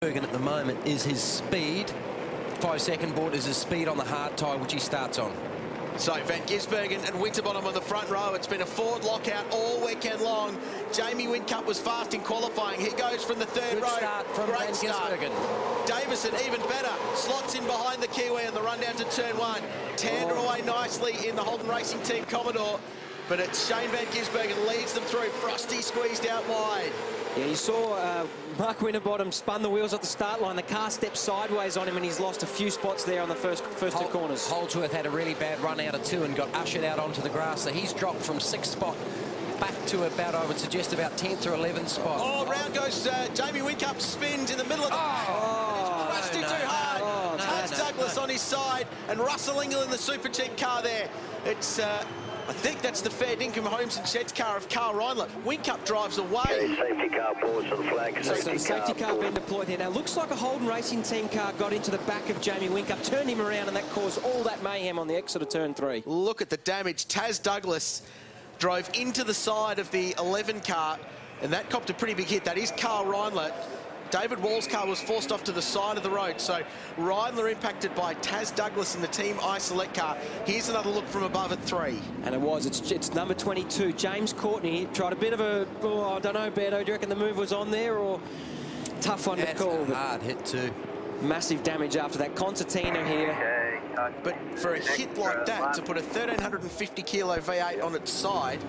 Gisbergen at the moment is his speed. 5-second board is his speed on the hard tyre, which he starts on. So Van Gisbergen and Winterbottom on the front row. It's been a Ford lockout all weekend long. Jamie Whincup was fast in qualifying. He goes from the third row. Start from Great Van start. Gisbergen. Davison even better. Slots in behind the Kiwi and the run down to turn one. Tander away nicely in the Holden Racing Team Commodore. But it's Shane Van Gisbergen leads them through. Frosty squeezed out wide. Yeah, you saw Mark Winterbottom spun the wheels at the start line. The car stepped sideways on him and he's lost a few spots there on the first two corners. Holdsworth had a really bad run out of 2 and got ushered out onto the grass. So he's dropped from 6th spot back to about, I would suggest, about 10th or 11th spot. Oh, round goes Jamie Whincup, spins in the middle of the crushed it too hard. Taz Douglas on his side and Russell Ingall in the super cheap car there. It's I think that's the fair Dinkum Homes and Sheds car of Carl Reindler. Whincup drives away. Okay, safety car pause for the flag. Safety car being deployed here. Now, looks like a Holden Racing Team car got into the back of Jamie Whincup, turned him around, and that caused all that mayhem on the exit of turn 3. Look at the damage. Taz Douglas drove into the side of the 11 car, and that copped a pretty big hit. That is Carl Reindler. David Wall's car was forced off to the side of the road, so Reindler impacted by Taz Douglas in the Team I Select car. Here's another look from above at 3. And it's number 22, James Courtney. Tried a bit of a, I don't know, Beto, do you reckon the move was on there, or tough one to call? That's a hard hit too. Massive damage after that. Concertina here. But for a hit like that, to put a 1,350 kilo V8 on its side,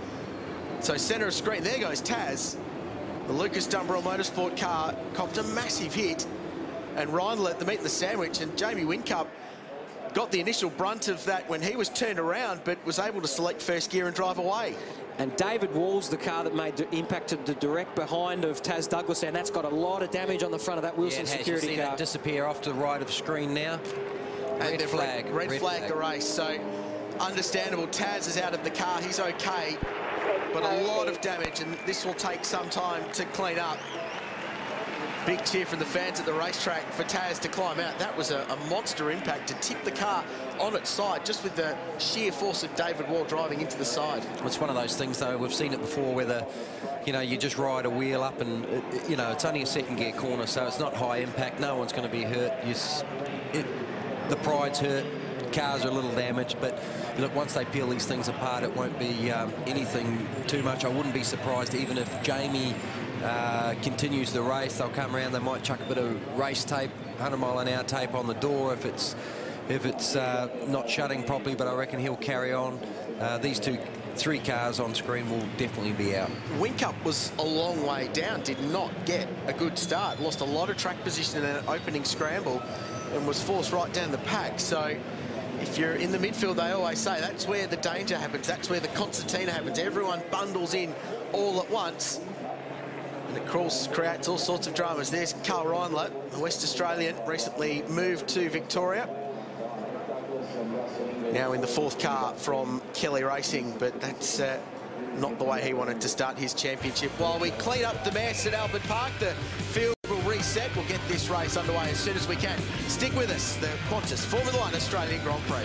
so centre of screen, there goes Taz. The Lucas Dumbrell Motorsport car copped a massive hit, and Reindler the meat and the sandwich, and Jamie Whincup got the initial brunt of that when he was turned around, but was able to select first gear and drive away. And David Wall's the car that impacted the direct behind of Taz Douglas, and that's got a lot of damage on the front of that Wilson security car. That disappear off to the right of the screen now. Red flag the race. So understandable. Taz is out of the car. He's okay. But a lot of damage, and this will take some time to clean up. Big cheer from the fans at the racetrack for Taz to climb out. That was a monster impact to tip the car on its side, just with the sheer force of David Wall driving into the side. It's one of those things, though, we've seen it before, where you just ride a wheel up and, it's only a second gear corner, so it's not high impact. No one's going to be hurt. The pride's hurt. Cars are a little damaged, but look, once they peel these things apart, it won't be anything too much. I wouldn't be surprised even if Jamie continues the race. They'll come around, they might chuck a bit of race tape, 100-mile-an-hour tape on the door if it's not shutting properly, but I reckon he'll carry on. These 3 cars on screen will definitely be out. Whincup was a long way down, did not get a good start, lost a lot of track position in an opening scramble and was forced right down the pack. So if you're in the midfield, they always say that's where the danger happens, that's where the concertina happens. Everyone bundles in all at once, and it creates all sorts of dramas. There's Carl Reindler, a West Australian, recently moved to Victoria. Now in the 4th car from Kelly Racing, but that's not the way he wanted to start his championship. While we clean up the mess at Albert Park, the field will reset. We'll get this race underway as soon as we can. Stick with us, the Qantas Formula 1 Australian Grand Prix.